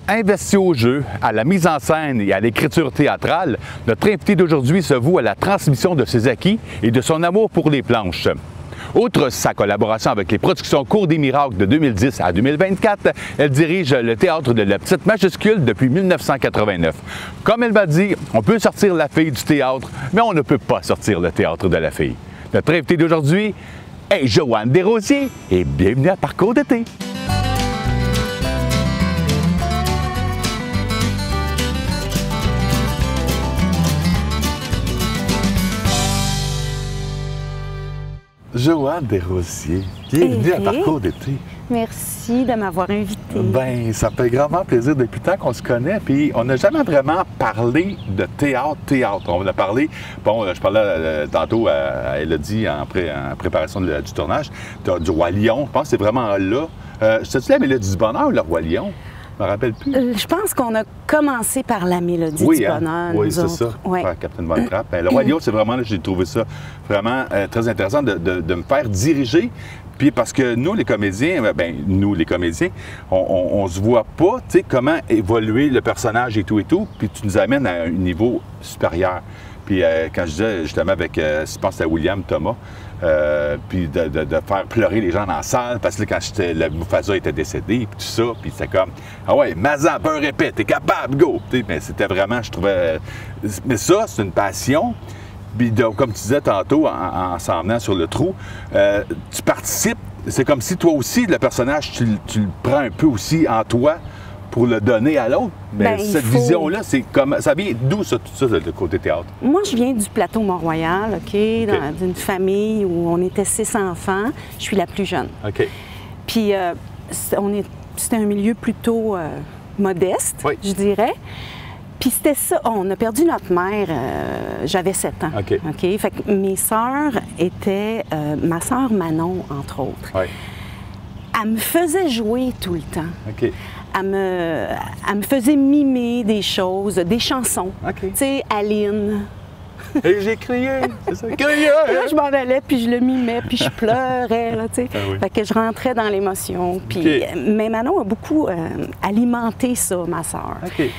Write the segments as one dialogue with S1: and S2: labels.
S1: Investi au jeu, à la mise en scène et à l'écriture théâtrale, notre invité d'aujourd'hui se voue à la transmission de ses acquis et de son amour pour les planches. Outre sa collaboration avec les productions Cours des Miracles de 2010 à 2024, elle dirige le Théâtre de la Petite Majuscule depuis 1989. Comme elle m'a dit, on peut sortir la fille du théâtre, mais on ne peut pas sortir le théâtre de la fille. Notre invité d'aujourd'hui est Joanne Desrosiers et bienvenue à Parcours d'été. Joanne Desrosiers, bienvenue à Parcours d'été.
S2: Merci de m'avoir invitée.
S1: Bien, ça me fait grandement plaisir depuis le temps qu'on se connaît, puis on n'a jamais vraiment parlé de théâtre. On a parlé, bon, je parlais tantôt à Elodie en préparation du tournage, du Roi Lion, je pense que c'est vraiment là. C'est-tu la Mélodie du Bonheur ou le Roi Lion? Je me rappelle plus.
S2: Je pense qu'on a commencé par la Mélodie du Bonheur.
S1: Oui, c'est ça.
S2: Oui,
S1: Captain Von Trapp. Le Roi Lion, c'est vraiment, j'ai trouvé ça vraiment très intéressant de me faire diriger. Puis parce que nous, les comédiens, on se voit pas, tu sais, comment évoluer le personnage et tout, puis tu nous amènes à un niveau supérieur. Puis quand je disais justement avec, je pense à William Thomas, puis de faire pleurer les gens dans la salle, parce que là, quand le Mufasa était décédé, puis tout ça, puis c'était comme, ah ouais, Mazan, beurre épais, t'es capable, go! Mais c'était vraiment, je trouvais... Mais ça, c'est une passion. Puis comme tu disais tantôt, en s'en venant sur le trou, tu participes, c'est comme si toi aussi, le personnage, tu le prends un peu aussi en toi pour le donner à l'autre. Mais cette vision-là, c'est comme... Ça vient d'où, ça, tout ça, le côté théâtre?
S2: Moi, je viens du plateau Mont-Royal, d'une famille où on était 6 enfants. Je suis la plus jeune.
S1: OK.
S2: Puis, c'était un milieu plutôt modeste, je dirais. Puis c'était ça, on a perdu notre mère, j'avais 7 ans.
S1: OK.
S2: Fait que mes sœurs étaient... ma sœur Manon, entre autres.
S1: Oui.
S2: Elle me faisait jouer tout le temps.
S1: OK.
S2: Elle me faisait mimer des choses, des chansons.
S1: OK.
S2: Tu sais, Aline.
S1: Et j'ai crié, c'est ça, crié!
S2: Là, je m'en allais, puis je le mimais, puis je pleurais, là, tu sais.
S1: Ah oui.
S2: Fait que je rentrais dans l'émotion. Puis, mais Manon a beaucoup alimenté ça, ma sœur.
S1: OK.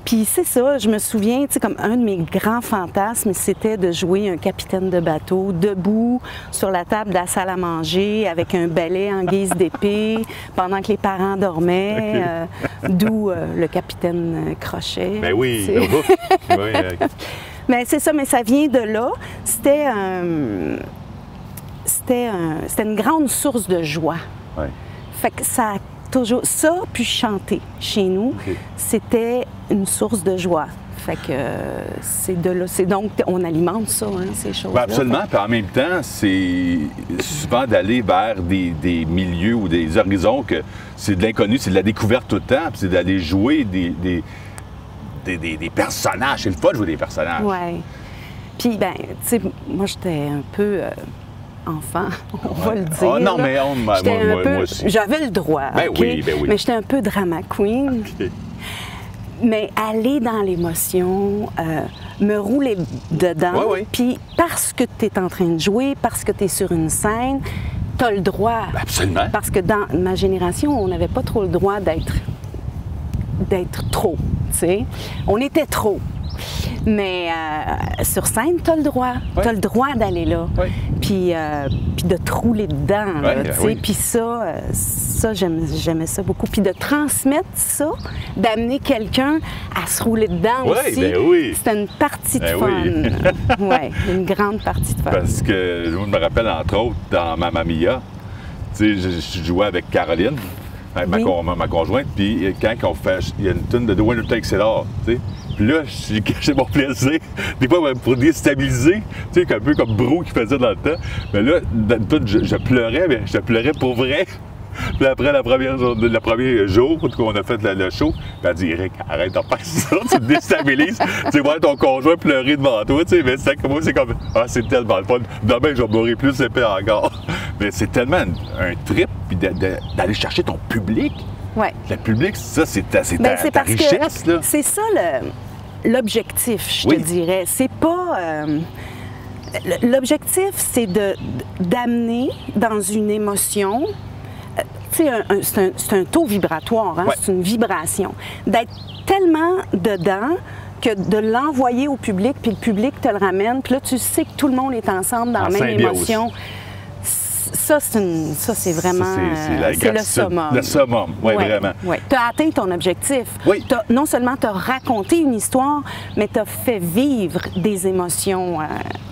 S2: Puis c'est ça, je me souviens, tu sais, comme un de mes grands fantasmes, c'était de jouer un capitaine de bateau debout sur la table de la salle à manger avec un balai en guise d'épée pendant que les parents dormaient, d'où le capitaine Crochet.
S1: Ben oui,
S2: Mais c'est ça, mais ça vient de là. C'était une grande source de joie.
S1: Ouais.
S2: Fait que ça toujours ça, puis chanter chez nous, c'était une source de joie. Fait que c'est de là. C'est donc, on alimente ça, hein, ces choses-là.
S1: Ben absolument. Puis en même temps, c'est souvent d'aller vers des milieux ou des horizons que c'est de l'inconnu, c'est de la découverte tout le temps, puis c'est d'aller jouer des personnages. C'est le fun de jouer des personnages.
S2: Oui. Puis, ben, tu sais, moi, j'étais un peu... enfant, on va le dire.
S1: Oh, non, mais moi aussi.
S2: J'avais le droit,
S1: ben oui.
S2: Mais j'étais un peu drama queen.
S1: Okay.
S2: Mais aller dans l'émotion, me rouler dedans, puis parce que tu es en train de jouer, parce que tu es sur une scène, tu as le droit.
S1: Absolument.
S2: Parce que dans ma génération, on n'avait pas trop le droit d'être trop, tu sais. On était trop. Mais sur scène, tu as le droit. Tu as le droit d'aller là. Puis de te rouler dedans. Puis ça j'aimais ça beaucoup. Puis de transmettre ça, d'amener quelqu'un à se rouler dedans aussi.
S1: Ben oui.
S2: C'était une partie de fun. Oui, une grande partie de fun.
S1: Parce que je me rappelle, entre autres, dans Mamma Mia, tu sais, je jouais avec Caroline, ma conjointe, puis quand on fait, il y a une tune de The Winner Takes It All, tu sais. Puis là, j'ai mon plaisir, des fois pour déstabiliser, tu sais, un peu comme Brou qui faisait dans le temps. Mais là, je pleurais, mais je pleurais pour vrai. Puis après le premier jour qu'on a fait le show, elle a dit, Eric, arrête de faire ça, tu te déstabilises. Tu vois ton conjoint pleurer devant toi, tu sais, mais moi, c'est comme, ah, c'est tellement le fun. Demain, je vais pleurer plus épais encore. Mais c'est tellement un trip, puis d'aller chercher ton public.
S2: Oui.
S1: Le public, ça, c'est ta richesse, là.
S2: C'est ça l'objectif, je te dirais. C'est pas... L'objectif, c'est d'amener dans une émotion... tu sais, c'est un taux vibratoire, hein? C'est une vibration. D'être tellement dedans que de l'envoyer au public, puis le public te le ramène, puis là, tu sais que tout le monde est ensemble dans la même émotion. Ça, c'est vraiment... C'est le summum.
S1: Le summum, oui, vraiment.
S2: Oui. Tu as atteint ton objectif.
S1: Oui.
S2: Non seulement tu as raconté une histoire, mais tu as fait vivre des émotions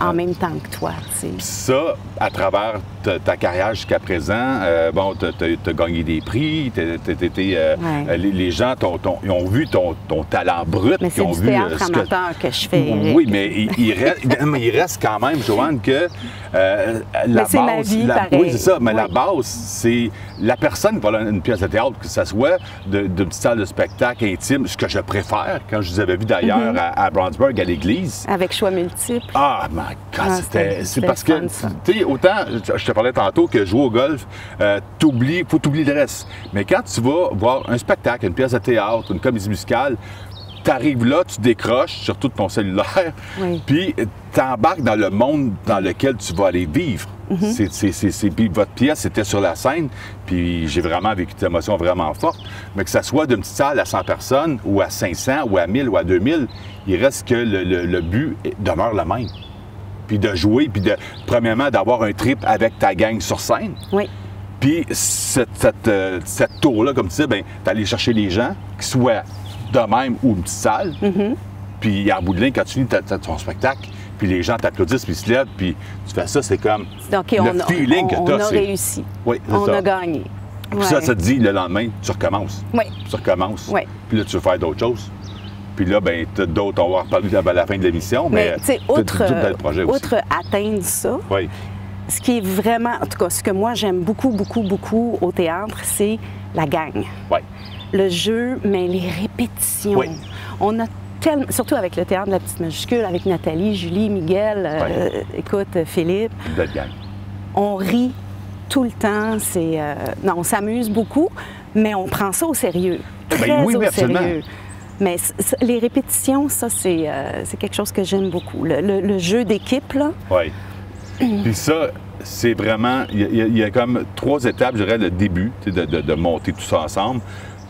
S2: en même temps que toi. Puis
S1: ça, à travers ta carrière jusqu'à présent, bon, tu as gagné des prix, les gens ils ont vu ton talent brut.
S2: Mais c'est du théâtre amateur que je fais.
S1: Oui, mais il reste quand même, Joanne, que la
S2: c'est
S1: base...
S2: ma vie, pareil.
S1: Oui, c'est ça, mais la base, c'est la personne qui va dans une pièce de théâtre, que ce soit d'une petite salle de spectacle intime, ce que je préfère, quand je vous avais vu d'ailleurs à Brownsburg, à l'église.
S2: Avec choix multiples.
S1: Ah, my God, c'est parce que, tu sais, autant, je te parlais tantôt que jouer au golf, faut t'oublier le reste. Mais quand tu vas voir un spectacle, une pièce de théâtre, une comédie musicale, tu arrives là, tu décroches, surtout de ton cellulaire, puis tu embarques dans le monde dans lequel tu vas aller vivre. Puis votre pièce, c'était sur la scène, puis j'ai vraiment vécu des émotions vraiment fortes. Mais que ça soit d'une petite salle à 100 personnes, ou à 500, ou à 1000, ou à 2000, il reste que le but demeure le même. Puis de jouer, puis premièrement, d'avoir un trip avec ta gang sur scène.
S2: Oui.
S1: Puis cette tour-là, comme tu sais, bien, d'aller chercher les gens, qu'ils soient de même ou une petite salle. Puis en bout de ligne, quand tu finis ton spectacle, puis les gens t'applaudissent, puis ils se lèvent, puis tu fais ça, c'est comme le feeling que tu as.
S2: On a réussi.
S1: Oui,
S2: on a gagné.
S1: Puis ça te dit, le lendemain, tu recommences.
S2: Oui.
S1: Tu recommences.
S2: Oui.
S1: Puis là, tu veux faire d'autres choses. Puis là, bien, d'autres, on va en reparler à la fin de l'émission, mais
S2: tu sais, outre atteindre ça,
S1: oui.
S2: Ce qui est vraiment, en tout cas, ce que moi j'aime beaucoup, beaucoup, beaucoup au théâtre, c'est la gang.
S1: Oui.
S2: Le jeu, mais les répétitions.
S1: Oui.
S2: On a surtout avec le théâtre de la petite majuscule, avec Nathalie, Julie, Miguel, écoute, Philippe.
S1: Belle gang.
S2: On rit tout le temps. Non, on s'amuse beaucoup, mais on prend ça au sérieux. Très au sérieux. Mais les répétitions, ça, c'est quelque chose que j'aime beaucoup. Le jeu d'équipe, là.
S1: Oui. Puis ça, c'est vraiment... Il y a comme 3 étapes, je dirais, le début, de monter tout ça ensemble,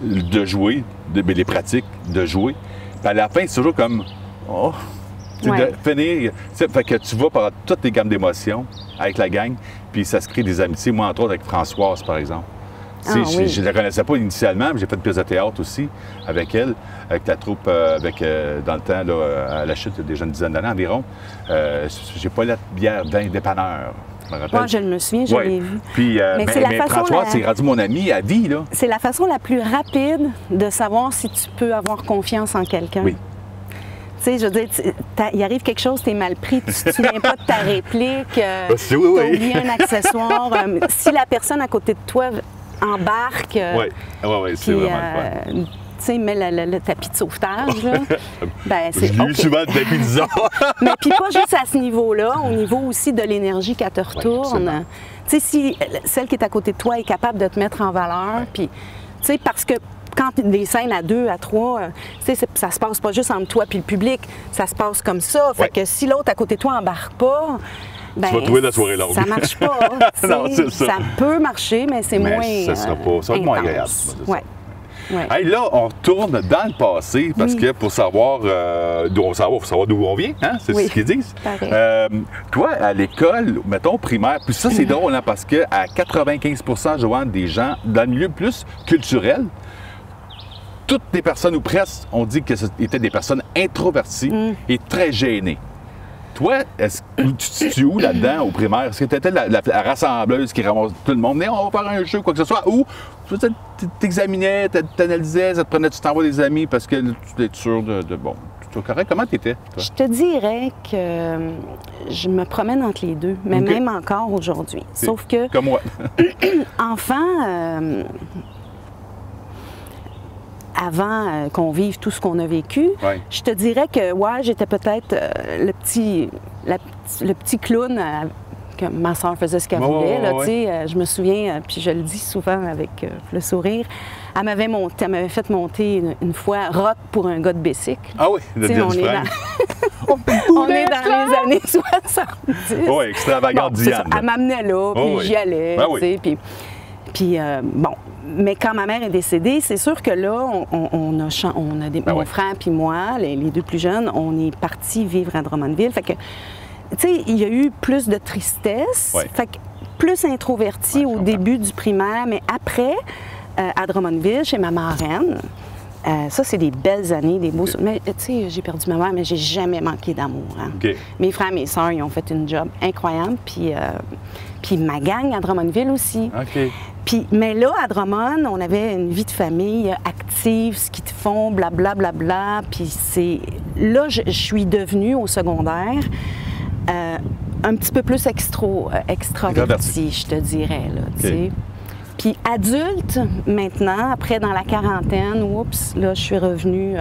S1: de jouer, les pratiques, de jouer. Puis à la fin, c'est toujours comme... Oh, de finir... Fait que tu vas par toutes les gammes d'émotions avec la gang, puis ça se crée des amitiés. Moi, entre autres, avec Françoise, par exemple. Je ne la connaissais pas initialement, mais j'ai fait une pièce de théâtre aussi avec elle, avec la troupe, dans le temps, là, à la chute, déjà une dizaine d'années environ. J'ai pas la bière d'un dépanneur.
S2: Moi, je me souviens, je l'ai vu.
S1: Puis, mais François, c'est rendu mon ami à vie, là.
S2: C'est la façon la plus rapide de savoir si tu peux avoir confiance en quelqu'un.
S1: Oui.
S2: Tu sais, je veux dire, il arrive quelque chose, t'es mal pris, tu te souviens pas de ta réplique, t'as oublié un accessoire. Si la personne à côté de toi embarque,
S1: c'est vraiment le fun.
S2: Tu sais, met le tapis de sauvetage, là. Ben, c'est
S1: je l'ai eu souvent de tapis, disons.
S2: Mais puis pas juste à ce niveau-là, au niveau aussi de l'énergie qu'elle te retourne. Tu sais, si celle qui est à côté de toi est capable de te mettre en valeur, puis, tu sais, parce que quand des scènes à 2, à 3, tu sais, ça se passe pas juste entre toi puis le public, ça se passe comme ça. Fait que si l'autre à côté de toi embarque pas, ben,
S1: tu vas trouver la soirée longue.
S2: Ça marche pas.
S1: Non, c'est ça.
S2: Ça peut marcher, mais c'est moins.
S1: Ça sera pas. Ça va être moins agréable.
S2: Ouais. Ouais.
S1: Hey, là, on retourne dans le passé parce que pour savoir d'où on vient, hein? C'est ce qu'ils disent. Toi, à l'école, mettons primaire, puis ça, c'est drôle, hein, parce qu'à 95%, Joanne, des gens dans le milieu plus culturel, toutes les personnes ou presque ont dit que c'était des personnes introverties et très gênées. Toi, tu te situes où là-dedans au primaire? Est-ce que tu étais la rassembleuse qui ramasse tout le monde? Mais on va faire un jeu, quoi que ce soit. Ou tu t'examinais, t'analysais, ça te prenait du temps voir des amis parce que tu étais sûr de bon. Tu es correct? Comment tu étais?
S2: Je te dirais que je me promène entre les deux, mais même encore aujourd'hui. Sauf que.
S1: Comme moi.
S2: Enfant. Avant qu'on vive tout ce qu'on a vécu, je te dirais que, j'étais peut-être le petit clown que ma soeur faisait ce qu'elle voulait. Là, je me souviens, puis je le dis souvent avec le sourire, elle m'avait fait monter une fois rock pour un gars de bicycle.
S1: Ah oui, on est
S2: on est dans les années 70.
S1: Oui, extravagante Diane.
S2: Elle m'amenait là, puis j'y allais. Puis, bon, mais quand ma mère est décédée, c'est sûr que là, on a mon frère puis moi, les deux plus jeunes, on est partis vivre à Drummondville. Fait que, tu sais, il y a eu plus de tristesse, fait que plus introverti au début du primaire, mais après, à Drummondville, chez ma marraine, ça, c'est des belles années, des beaux... Mais tu sais, j'ai perdu ma mère, mais j'ai jamais manqué d'amour. Hein. Mes frères et mes sœurs, ils ont fait une job incroyable, puis ma gang à Drummondville aussi. Puis, mais là, à Drummond, on avait une vie de famille active, ski de fond, blablabla. Bla, bla, bla, puis c'est... Là, je suis devenue au secondaire un petit peu plus extravertie, je te dirais, là, tu sais. Puis adulte, maintenant, après dans la quarantaine, oups, là, je suis revenue...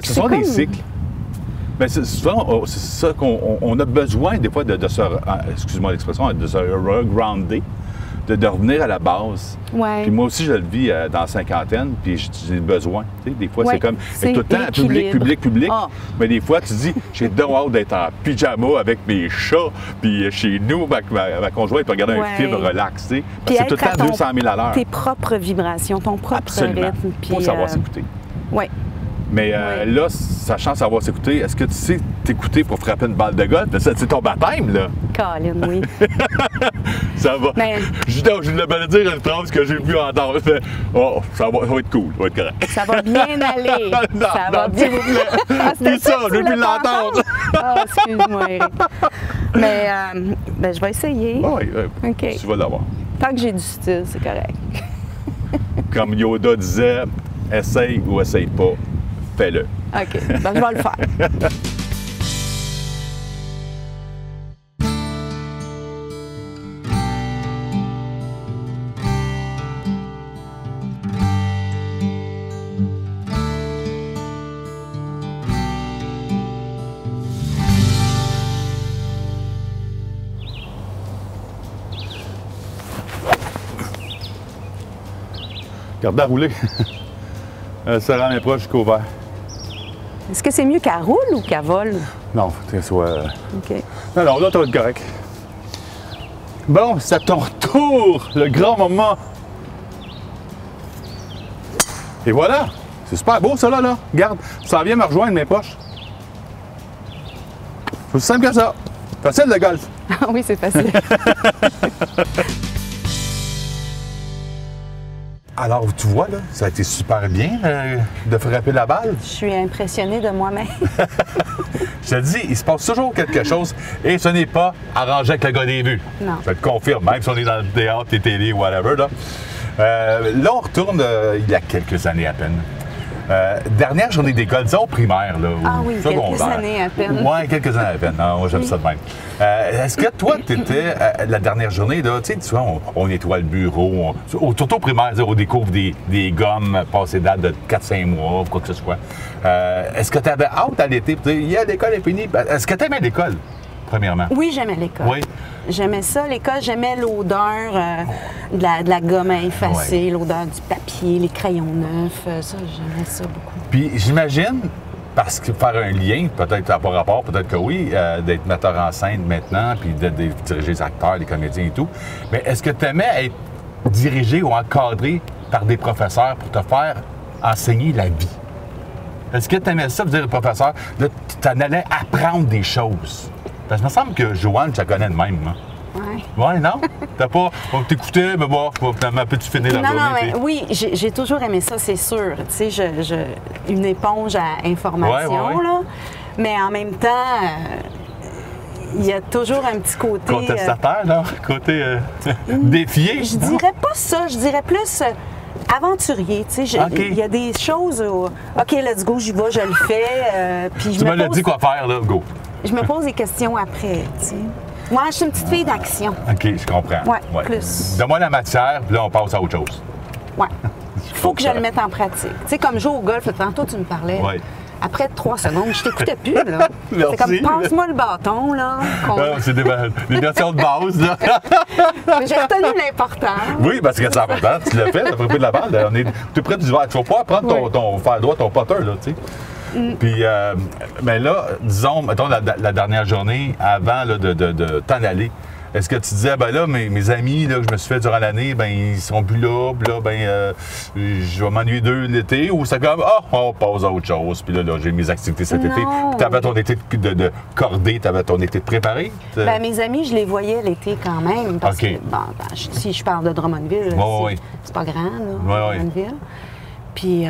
S1: ce sont des cycles. Bien, souvent, c'est ça qu'on a besoin, des fois, de se... Excuse-moi l'expression, de se regrounder, de revenir à la base. Puis moi aussi, je le vis dans la cinquantaine, puis j'ai besoin. Tu sais, des fois, c'est comme tout le temps public. Mais des fois, tu dis, j'ai hâte d'être en pyjama avec mes chats, puis chez nous, ma conjointe peut regarder un film relax. Tu sais, parce que c'est tout le temps 200 000 à l'heure.
S2: Tes propres vibrations, ton propre rythme.
S1: Puis faut savoir s'écouter.
S2: Oui.
S1: Mais là, sachant savoir s'écouter, est-ce que tu sais t'écouter pour frapper une balle de golf? C'est ton baptême, là.
S2: Colin, oui.
S1: Ça va. Mais... Je voulais dire une phrase que j'ai pu entendre. Ça va être cool, ça va être correct.
S2: Ça va bien aller. Ça va bien.
S1: C'est ça, je veux plus l'entendre.
S2: Excuse-moi, Éric. Mais je vais essayer.
S1: Oui, tu vas l'avoir.
S2: Tant que j'ai du style, c'est correct.
S1: Comme Yoda disait, essaye ou essaye pas. Fais-le.
S2: OK. Je vais le faire.
S1: Garde à rouler. Ça rend mes proches jusqu'au vert.
S2: Est-ce que c'est mieux qu'elle roule ou qu'elle vole?
S1: Non, faut que ce soit...
S2: OK.
S1: Non, là, tu vas être correct. Bon, c'est à ton retour, le grand moment. Et voilà! C'est super beau, ça, là. Regarde, ça vient me rejoindre mes poches. C'est aussi simple que ça. Facile, le golf.
S2: Ah oui, c'est facile.
S1: Alors, tu vois, là, ça a été super bien de frapper la balle.
S2: Je suis impressionnée de moi-même.
S1: Je te dis, il se passe toujours quelque chose et ce n'est pas arrangé avec le gars des vues.
S2: Non.
S1: Je te confirme, même si on est dans le théâtre, les télé, whatever. Là, on retourne il y a quelques années à peine. Dernière journée d'école, disons primaire, là,
S2: ou secondaire. Quelques années à peine.
S1: Oui, quelques années à peine. Non, moi, j'aime ça de même. Est-ce que toi, tu étais, la dernière journée, là, tu sais, souvent, on nettoie le bureau, surtout au primaire, on découvre des gommes passées date de 4-5 mois, quoi que ce soit. Est-ce que tu avais hâte à l'été pour dire, l'école est finie? Est-ce que tu aimais l'école, premièrement?
S2: Oui, j'aimais l'école.
S1: Oui.
S2: J'aimais ça, l'école. J'aimais l'odeur de la gomme à effacer, l'odeur du papier, les crayons neufs. Ça, j'aimais ça beaucoup.
S1: Puis j'imagine, parce que faire un lien, peut-être à pas rapport, peut-être que oui, d'être metteur en scène maintenant, puis de diriger les acteurs, les comédiens et tout. Mais est-ce que tu aimais être dirigé ou encadré par des professeurs pour te faire enseigner la vie? Est-ce que tu aimais ça, dire professeur, là, tu en allais apprendre des choses? Parce que il me semble que Joanne, tu la connais de même, hein?
S2: Oui.
S1: Oui, non? T'as pas... T'écoutais, mais bon, finalement, peux-tu finir la journée?
S2: Non, mais oui, j'ai toujours aimé ça, c'est sûr. Tu sais, une éponge à information, là. Mais en même temps, il y a toujours un petit côté...
S1: Contestataire, là? Côté défié?
S2: Je dirais pas ça. Je dirais plus... aventurier, tu sais, il y a des choses où, OK, let's go, j'y vais, je le fais, puis
S1: tu me l'as dit quoi faire, là, go.
S2: Je me pose des questions après, tu sais. Moi, je suis une petite fille d'action.
S1: OK, je comprends.
S2: Oui, plus.
S1: Donne-moi la matière, puis là, on passe à autre chose.
S2: Oui. Il faut que je le mette en pratique. Tu sais, comme jouer au golf, tantôt, tu me parlais.
S1: Oui.
S2: Après 3 secondes, je t'écoutais plus, là. C'est comme, passe-moi le bâton, là.
S1: C'est des notions de base, là.
S2: J'ai retenu l'important.
S1: Oui, parce que c'est important. Tu l'as fait, tu as frappé de la balle. On est tout près du verre. Tu vas pouvoir prendre ton fer droit, ton putter, là, tu sais. Puis, mais là, disons, mettons, la dernière journée, avant là, de t'en aller, est-ce que tu disais, ben là, mes amis là, que je me suis fait durant l'année, ben ils sont plus là, puis là, ben je vais m'ennuyer d'eux l'été, ou c'est comme, on passe à autre chose, puis là, j'ai mes activités cet été. Puis tu avais ton été de cordée, tu avais ton été de préparé?
S2: Ben, mes amis, je les voyais l'été quand même, parce que, bon, si je parle de Drummondville, c'est pas grand, là, Drummondville. Puis,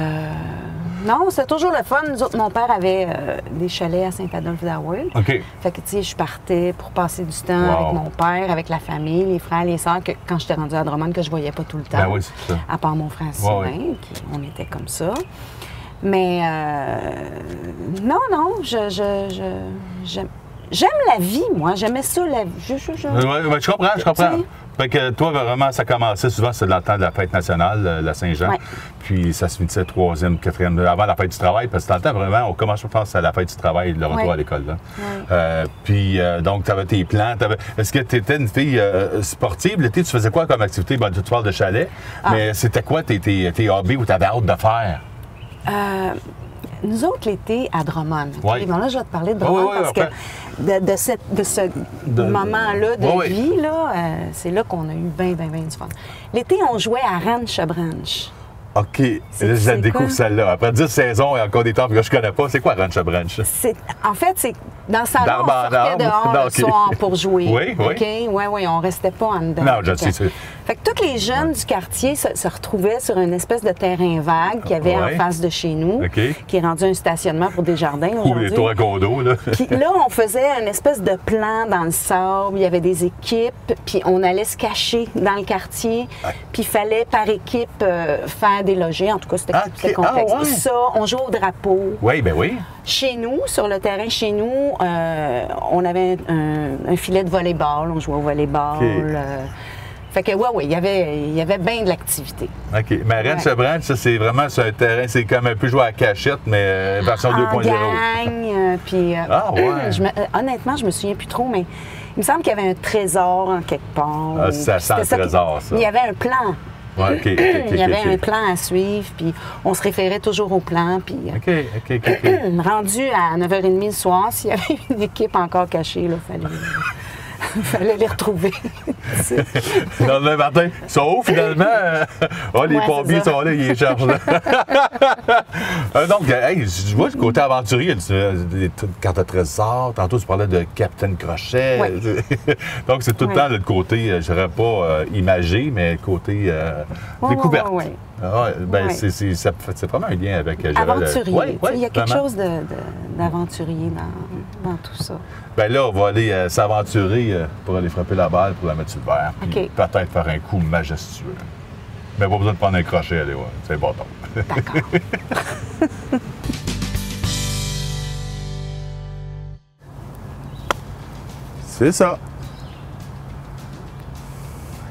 S2: non, c'est toujours le fun. Nous autres, mon père avait des chalets à Saint-Adolphe-d'Haworth. Fait que, tu sais, je partais pour passer du temps avec mon père, avec la famille, les frères, les sœurs, que quand j'étais rendue à Drummond, que je voyais pas tout le temps.
S1: Ben oui, c'est ça.
S2: À part mon frère Sylvain, on était comme ça. Mais, non, j'aime la vie, moi. J'aimais ça, la vie.
S1: Je comprends. Fait que toi, vraiment, ça commençait souvent, c'est dans le temps de la fête nationale, la Saint-Jean. Puis ça se finissait 3e, 4e, avant la fête du travail, parce que dans le temps, vraiment, on commence, je pense, à la fête du travail, le retour à l'école. Puis, donc, tu avais tes plans. Est-ce que tu étais une fille sportive? L'été, tu faisais quoi comme activité? Ben, tu parles de chalet, mais c'était quoi tes hobbies ou tu avais hâte de faire?
S2: Nous autres, l'été, à Drummond. Bon, là, je vais te parler de Drummond parce que de ce moment-là de vie, là, c'est là qu'on a eu bien du fun. L'été, on jouait à Ranch à Branch.
S1: OK. Là, je la découvre celle-là. Après 10 saisons et encore des temps que je connais pas, c'est quoi Ranch à Branch?
S2: En fait, c'est dans le salon, on sortait dehors le soir pour jouer. Oui, on restait pas en dedans.
S1: Non, je sais.
S2: Fait que tous les jeunes du quartier se retrouvaient sur une espèce de terrain vague qu'il y avait en face de chez nous, qui est rendu un stationnement pour des jardins.
S1: Ou les tours à condo, là.
S2: Puis là, on faisait une espèce de plan dans le sable. Il y avait des équipes, puis on allait se cacher dans le quartier. Puis il fallait, par équipe, faire déloger. En tout cas, c'était complexe. Ça, on jouait au drapeau.
S1: Oui, ben oui.
S2: Chez nous, sur le terrain chez nous, on avait un filet de volley-ball. On jouait au volley-ball. Fait que, il y avait bien de l'activité. OK.
S1: Mais Ranch à Branch, ça, c'est vraiment sur un terrain, c'est comme un peu jouer à la cachette, mais version 2.0.
S2: Gang, puis... honnêtement, je me souviens plus trop, mais il me semble qu'il y avait un trésor en quelque part.
S1: Ça sent le trésor, ça.
S2: Il y avait un plan. Il y avait un plan à suivre, puis on se référait toujours au plan. Puis, rendu à 9h30 le soir, s'il y avait une équipe encore cachée, il fallait les retrouver.
S1: Non, mais Martin, ils sont hauts finalement. Les pompiers sont là, ils les cherchent. Donc, je vois le côté aventurier. Des cartes de trésor. Tantôt, tu parlais de Capitaine Crochet. Donc, c'est tout le temps le côté, je dirais pas imagé, mais le côté découverte. C'est vraiment un lien avec
S2: aventurier. Il y a quelque chose d'aventurier dans tout ça.
S1: Bien là, on va aller s'aventurer pour aller frapper la balle, pour la mettre sur le verre, puis peut-être faire un coup majestueux. Mais pas besoin de prendre un crochet, allez, c'est bon.
S2: D'accord.
S1: C'est ça.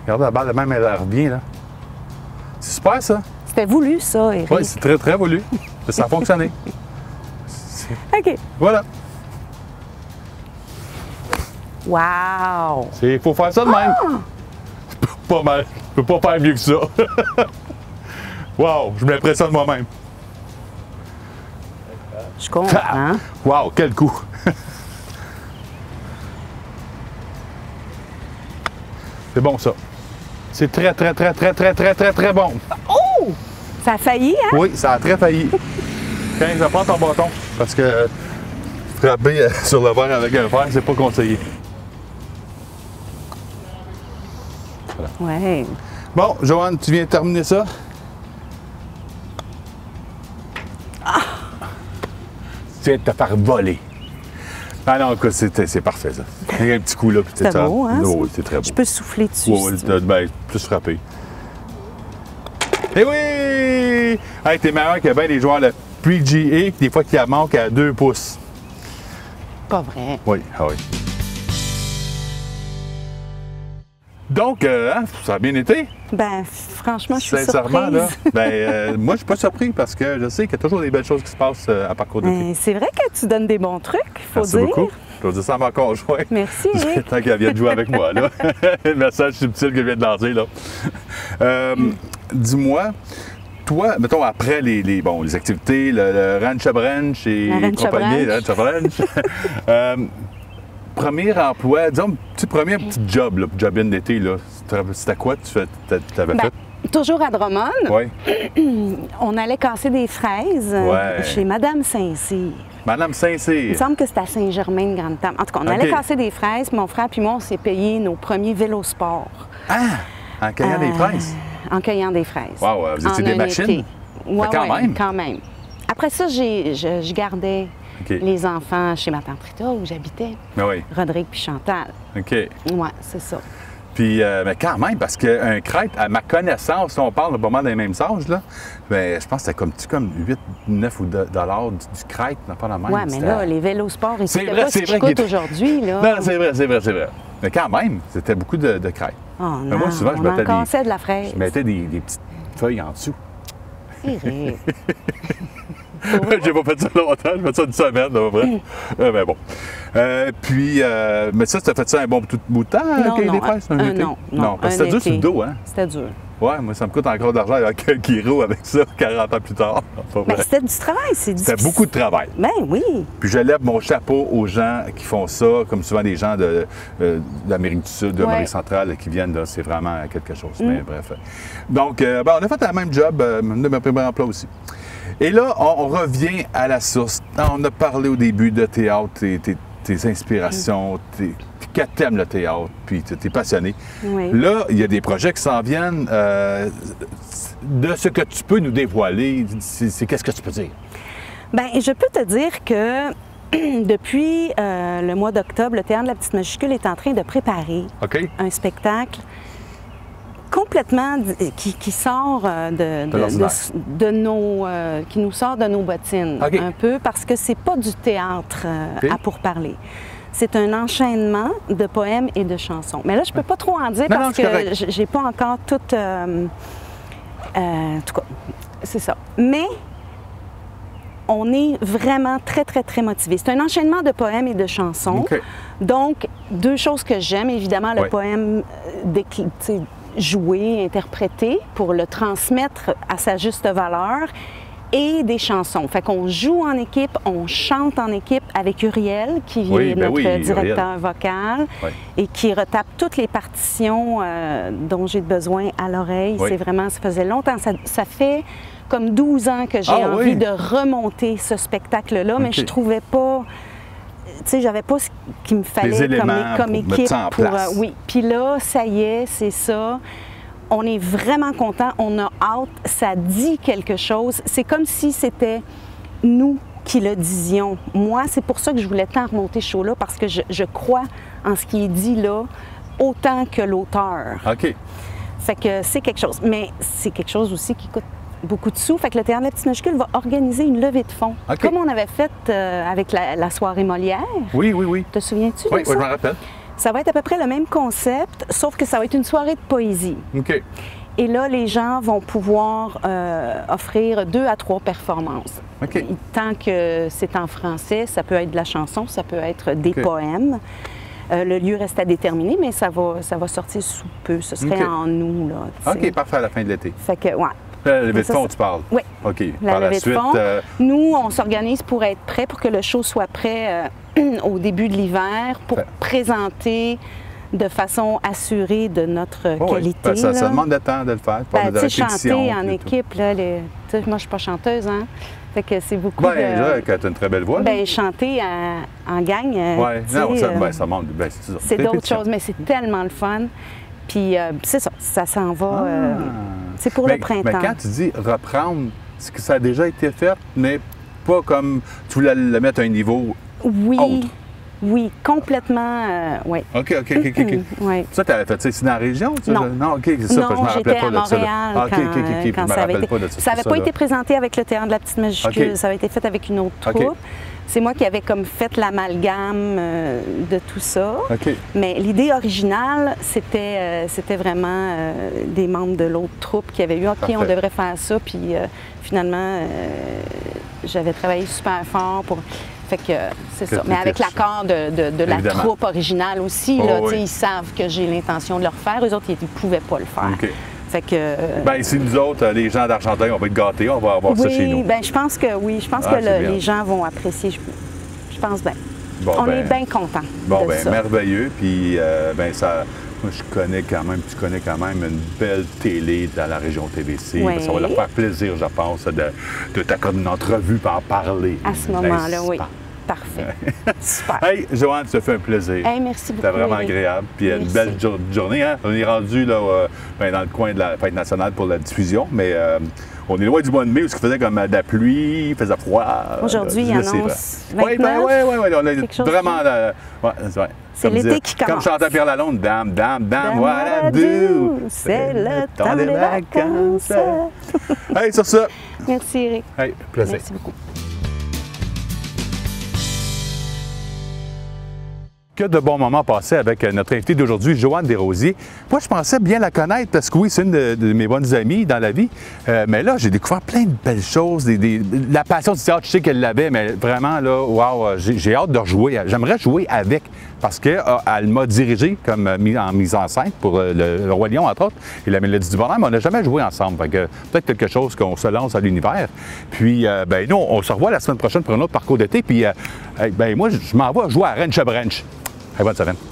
S1: Regarde la balle, même elle revient, là. C'est super, ça.
S2: C'était voulu, ça, Éric.
S1: Oui, c'est très, très voulu. Ça a fonctionné.
S2: OK.
S1: Voilà.
S2: Wow!
S1: Il faut faire ça de même. Pas mal. Je peux pas faire mieux que ça. Wow! Je m'impressionne moi-même.
S2: Je comprends.
S1: Wow! Quel coup! C'est bon, ça. C'est très, très, très, très, très, très, très, très bon.
S2: Oh! Ça a failli, hein?
S1: Oui, ça a très failli. Tiens, prends ton bâton. Parce que frapper sur le verre avec un fer, c'est pas conseillé.
S2: Voilà. Ouais.
S1: Bon, Joanne, tu viens de terminer ça? Tu viens de te faire voler. Ah non, écoute, c'est parfait, ça. Il y a un petit coup là, puis
S2: c'est beau, hein?
S1: Oui, c'est très beau.
S2: Je peux souffler dessus.
S1: Oui, plus frappé. Eh oui! Hey, t'es meilleur que bien les joueurs de PGA, des fois qui manquent à 2 pouces.
S2: Pas vrai.
S1: Oui, oui. Donc, ça a bien été?
S2: Ben, franchement, je suis
S1: sincèrement,
S2: surprise.
S1: Là, moi, je suis pas surpris parce que je sais qu'il y a toujours des belles choses qui se passent à parcours de vie.
S2: C'est vrai que tu donnes des bons trucs, faut
S1: Merci
S2: dire.
S1: beaucoup. Je vais dire ça à ma conjointe.
S2: Merci, Éric.
S1: Tant qu'elle vient de jouer avec moi, là. Le message subtil que je viens de lancer, là. Dis-moi, toi, mettons, après les activités, le Ranch à Branch et compagnie, le Ranch à Branch, premier emploi, disons, tu premier petit job, là, job-in d'été, là, c'était quoi tu avais fait?
S2: Toujours à Drummond.
S1: Oui.
S2: On allait casser des fraises chez Madame Saint-Cyr.
S1: Madame Saint-Cyr.
S2: Il me semble que c'était à Saint-Germain-de-Grande-Table. En tout cas, on allait casser des fraises, mon frère puis moi, on s'est payé nos premiers vélosports.
S1: Ah! En cueillant des fraises?
S2: En cueillant des fraises.
S1: Wow, vous étiez des machines?
S2: Oui,
S1: même.
S2: Quand même. Après ça, je gardais les enfants chez ma tante Rita, où j'habitais.
S1: Oui.
S2: Rodrigue puis Chantal.
S1: OK.
S2: Oui, c'est ça.
S1: Puis, mais quand même, parce qu'un crête, à ma connaissance, on parle vraiment des mêmes âges, là, mais je pense que c'était comme 8, 9 $ du crête, pas la même.
S2: Oui, mais là, les vélosports, ils ne pas ce qu'ils coûtent aujourd'hui.
S1: Non, c'est vrai. Mais quand même, c'était beaucoup de crête.
S2: Oh non,
S1: moi, souvent, je mettais
S2: cassait de la fraise.
S1: Je mettais des petites feuilles en dessous.
S2: Eric.
S1: J'ai pas fait ça longtemps, j'ai fait ça une semaine, à peu près. Mais bon. Mais ça, tu as fait ça un bon bout de temps, cueillir des fraises? Non, parce que c'était dur sur le dos, hein?
S2: C'était dur.
S1: Ouais, moi, ça me coûte encore d'argent avec un kilo avec ça 40 ans plus tard.
S2: Mais c'était du travail, c'est difficile.
S1: C'était beaucoup de travail.
S2: Ben oui.
S1: Puis je lève mon chapeau aux gens qui font ça, comme souvent des gens d'Amérique du Sud, de l'Amérique centrale qui viennent là. C'est vraiment quelque chose. Mais bref. Donc, on a fait le même job, de mon premier emploi aussi. Et là, on revient à la source. On a parlé au début de théâtre, tes inspirations, que t'aimes le théâtre, puis tu es passionné.
S2: Oui.
S1: Là, il y a des projets qui s'en viennent. De ce que tu peux nous dévoiler, qu'est-ce que tu peux dire?
S2: Bien, je peux te dire que depuis le mois d'octobre, le Théâtre de la Petite Majuscule est en train de préparer un spectacle complètement qui sort qui nous sort de nos bottines un peu, parce que c'est pas du théâtre à pourparler. C'est un enchaînement de poèmes et de chansons. Mais là, je peux pas trop en dire parce que j'ai pas encore tout... en tout cas, c'est ça. Mais on est vraiment très, très, très motivés. C'est un enchaînement de poèmes et de chansons. Donc, deux choses que j'aime, évidemment, le poème joué, interprété pour le transmettre à sa juste valeur, et des chansons. Fait qu'on joue en équipe, on chante en équipe avec Uriel, qui est notre directeur vocal, et qui retape toutes les partitions dont j'ai besoin à l'oreille. C'est vraiment, ça faisait longtemps. Ça fait comme 12 ans que j'ai envie de remonter ce spectacle-là, mais je trouvais pas... Tu sais, j'avais pas ce qu'il me fallait comme équipe pour... oui. Puis là, ça y est, c'est ça. On est vraiment content, on a hâte, ça dit quelque chose. C'est comme si c'était nous qui le disions. Moi, c'est pour ça que je voulais tant remonter ce show-là, parce que je crois en ce qui est dit là, autant que l'auteur.
S1: OK.
S2: Fait que c'est quelque chose. Mais c'est quelque chose aussi qui coûte beaucoup de sous. Fait que le Théâtre de la Petite Majuscule va organiser une levée de fonds. Comme on avait fait avec la soirée Molière.
S1: Oui, oui, oui.
S2: Te souviens-tu de ça?
S1: Oui, je m'en rappelle.
S2: Ça va être à peu près le même concept, sauf que ça va être une soirée de poésie.
S1: OK.
S2: Et là, les gens vont pouvoir offrir 2 à 3 performances.
S1: OK.
S2: Tant que c'est en français, ça peut être de la chanson, ça peut être des poèmes. Le lieu reste à déterminer, mais ça va sortir sous peu. Ce serait en août, là.
S1: OK, parfait, à la fin de l'été.
S2: Fait que, ouais.
S1: La levée de fonds, tu parles?
S2: Oui.
S1: OK.
S2: La levée de fonds. Nous, on s'organise pour être prêt, pour que le show soit prêt au début de l'hiver, pour présenter de façon assurée de notre qualité.
S1: Ça demande de temps de le faire.
S2: Chanter en équipe, là, moi, je ne suis pas chanteuse, hein? Fait que c'est beaucoup
S1: déjà, tu as une très belle voix.
S2: Chanter en gang,
S1: ça monte.
S2: C'est d'autres choses, mais c'est tellement le fun. Puis c'est ça, ça s'en va. C'est pour le printemps.
S1: Mais quand tu dis reprendre, c'est que ça a déjà été fait, mais pas comme tu voulais le mettre à un niveau autre.
S2: Oui, complètement, oui.
S1: OK.
S2: Ouais.
S1: Ça, tu avais fait ça ici dans la région?
S2: Non.
S1: OK, c'est ça, je me rappelais pas de ça.
S2: Montréal quand ça avait été... Ça n'avait pas été présenté avec le Théâtre de la Petite Majuscule, ça avait été fait avec une autre troupe. C'est moi qui avais comme fait l'amalgame de tout ça. Mais l'idée originale, c'était vraiment des membres de l'autre troupe qui avaient eu « OK, on devrait faire ça ». Puis finalement, j'avais travaillé super fort pour... Fait que c'est ça. Mais avec l'accord de la troupe originale aussi, là, ils savent que j'ai l'intention de le refaire. Eux autres, ils ne pouvaient pas le faire. Fait que...
S1: ici, nous autres, les gens d'Argenteuil, on va être gâtés, on va avoir ça chez nous.
S2: Je pense que oui. Je pense que les gens vont apprécier. Je pense bien.
S1: Bon,
S2: on est bien contents.
S1: Bon,
S2: de ça.
S1: Merveilleux. Puis, ça. Moi, tu connais quand même une belle télé dans la région TVC.
S2: Oui.
S1: Ça va leur faire plaisir, je pense, de t'accorder une entrevue pour en parler.
S2: À ce moment-là, oui. Parfait. Super.
S1: Hey, Joanne, ça fait un plaisir.
S2: Hey, merci beaucoup.
S1: C'était vraiment agréable. Puis une belle journée. Hein? On est rendu là, dans le coin de la fête nationale pour la diffusion, mais on est loin du mois de mai où il faisait comme de la pluie, il faisait froid.
S2: Aujourd'hui, il annonce 29.
S1: Oui, on est vraiment...
S2: C'est l'été qui commence.
S1: Comme chantait Pierre Lalonde, dame, what I do.
S2: C'est le temps des vacances.
S1: Hey, sur ça.
S2: Merci, Éric.
S1: Hey, plaisir.
S2: Merci beaucoup.
S1: Que de bons moments passés avec notre invitée d'aujourd'hui, Joanne Desrosiers. Moi, je pensais bien la connaître parce que oui, c'est une de mes bonnes amies dans la vie. Mais là, j'ai découvert plein de belles choses. La passion du théâtre, je sais qu'elle l'avait, mais vraiment, là, wow, j'ai hâte de rejouer. J'aimerais jouer avec parce qu'elle m'a dirigé comme en mise en scène pour le Roi Lion, entre autres, et la Mélodie du Bonheur, mais on n'a jamais joué ensemble. Fait que peut-être quelque chose qu'on se lance à l'univers. Puis, nous, on se revoit la semaine prochaine pour un autre parcours d'été. Puis, moi, je m'en vais jouer à Ranch à Branch. Bonne semaine.